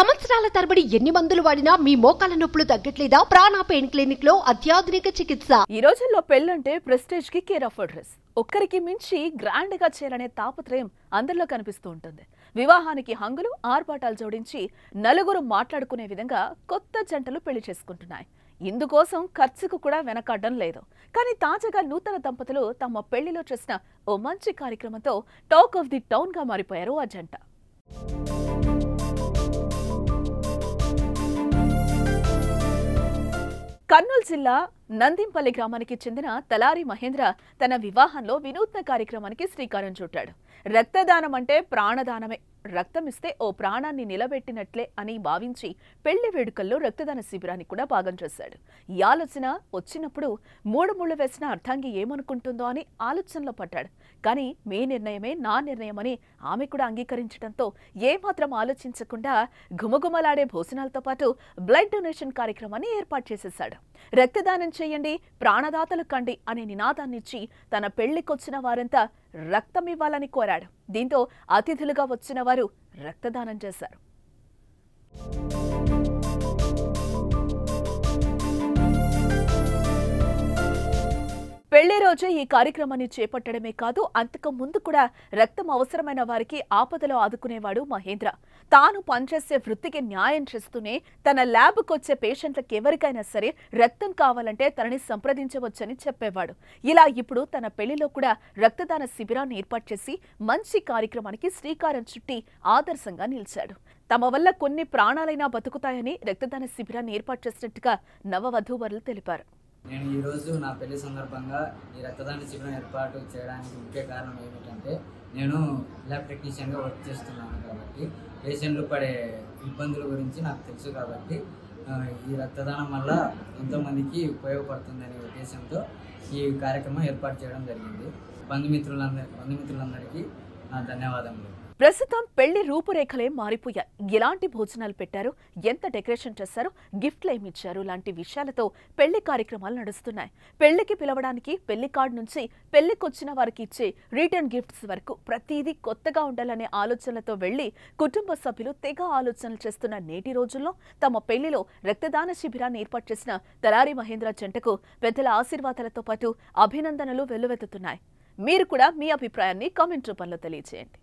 సంవత్సరాల తరబడి ఎన్ని మందులు వాడినా మీ మోకాల నొప్పులు తగ్గట్లేదా? ప్రాణ పెయిన్ క్లినిక్ లో అత్యాధునిక చికిత్స. ఈ రోజుల్లో పెళ్ళంటే ప్రెస్టేజ్ కి కేర్ ఆఫ్ అడ్రస్. ఒక్కరికి మించి గ్రాండ్ గా చేయాలనే తాపత్రయం అందరిలో కనిపిస్తూ ఉంటుంది. వివాహానికి హంగులు ఆర్భాటాలు జోడించి నలుగురు మాట్లాడుకునే విధంగా కొత్త జంటలు పెళ్లి చేసుకుంటున్నాయి. ఇందుకోసం ఖర్చుకు కూడా వెనకాడడం లేదు. కానీ తాజాగా నూతన దంపతులు తమ పెళ్లిలో చేసిన ఓ మంచి కార్యక్రమంతో టాక్ ఆఫ్ ది టౌన్ గా మారిపోయారు ఆ జంట. కర్నూలు జిల్లా నందింపల్లి గ్రామానికి చెందిన తలారి మహేంద్ర తన వివాహంలో వినూత్న కార్యక్రమానికి శ్రీకారం చుట్టాడు. రక్తదానం అంటే ప్రాణదానమే. రక్తం ఇస్తే ఓ ప్రాణాన్ని నిలబెట్టినట్లే అని భావించి పెళ్లి వేడుకల్లో రక్తదాన శిబిరాన్ని కూడా భాగం చేశాడు. ఈ ఆలోచన వచ్చినప్పుడు మూడు ముళ్ళు వేసిన అర్థాంగి ఏమనుకుంటుందో అని ఆలోచనలో పడ్డాడు. కానీ మీ నిర్ణయమే నా నిర్ణయమని ఆమె కూడా అంగీకరించడంతో ఏమాత్రం ఆలోచించకుండా ఘుమఘుమలాడే భోజనాలతో పాటు బ్లడ్ డొనేషన్ కార్యక్రమాన్ని ఏర్పాటు చేసేశాడు. రక్తదానం చేయండి, ప్రాణదాతలు కండి అనే నినాదాన్నిచ్చి తన పెళ్లికొచ్చిన వారంతా రక్తం ఇవ్వాలని కోరాడు. దీంతో అతిథులుగా వచ్చిన వారు రక్తదానం చేశారు. పెళ్లి రోజే ఈ కార్యక్రమాన్ని చేపట్టడమే కాదు, అంతకు ముందు కూడా రక్తం అవసరమైన వారికి ఆపదలో ఆదుకునేవాడు మహేంద్ర. తాను పనిచేసే వృత్తికి న్యాయం చేస్తూనే తన ల్యాబ్కు వచ్చే పేషెంట్లకు ఎవరికైనా సరే రక్తం కావాలంటే తనని సంప్రదించవచ్చని చెప్పేవాడు. ఇలా ఇప్పుడు తన పెళ్లిలో కూడా రక్తదాన శిబిరాన్ని ఏర్పాటు చేసి మంచి కార్యక్రమానికి శ్రీకారం చుట్టి ఆదర్శంగా నిలిచాడు. తమ వల్ల కొన్ని ప్రాణాలైనా బతుకుతాయని రక్తదాన శిబిరాన్ని ఏర్పాటు చేసినట్టుగా నవవధూవరులు తెలిపారు. నేను ఈరోజు నా పెళ్లి సందర్భంగా ఈ రక్తదాన శిబిరం ఏర్పాటు చేయడానికి ముఖ్య కారణం ఏమిటంటే, నేను ల్యాబ్ టెక్నీషియన్గా వర్క్ చేస్తున్నాను కాబట్టి పేషెంట్లు పడే ఇబ్బందుల గురించి నాకు తెలుసు కాబట్టి ఈ రక్తదానం వల్ల ఎంతోమందికి ఉపయోగపడుతుందనే ఉద్దేశంతో ఈ కార్యక్రమం ఏర్పాటు చేయడం జరిగింది. బంధుమిత్రులందరికీ నా ధన్యవాదములు. ప్రస్తుతం పెళ్లి రూపురేఖలే మారిపోయాయి. ఎలాంటి భోజనాలు పెట్టారు, ఎంత డెకరేషన్ చేశారు, గిఫ్ట్లు ఏమిచ్చారు లాంటి విషయాలతో పెళ్లి కార్యక్రమాలు నడుస్తున్నాయి. పెళ్లికి పిలవడానికి పెళ్లి కార్డు నుంచి పెళ్లికొచ్చిన వారికి ఇచ్చే రిటర్న్ గిఫ్ట్స్ వరకు ప్రతిదీ కొత్తగా ఉండాలనే ఆలోచనలతో వెళ్లి కుటుంబ సభ్యులు తెగ ఆలోచనలు చేస్తున్న నేటి రోజుల్లో తమ పెళ్లిలో రక్తదాన శిబిరాన్ని ఏర్పాటు చేసిన తలారి మహేంద్ర జంటకు పెద్దల ఆశీర్వాదాలతో పాటు అభినందనలు వెల్లువెత్తుతున్నాయి. మీరు కూడా మీ అభిప్రాయాన్ని కామెంట్ రూపంలో తెలియజేయండి.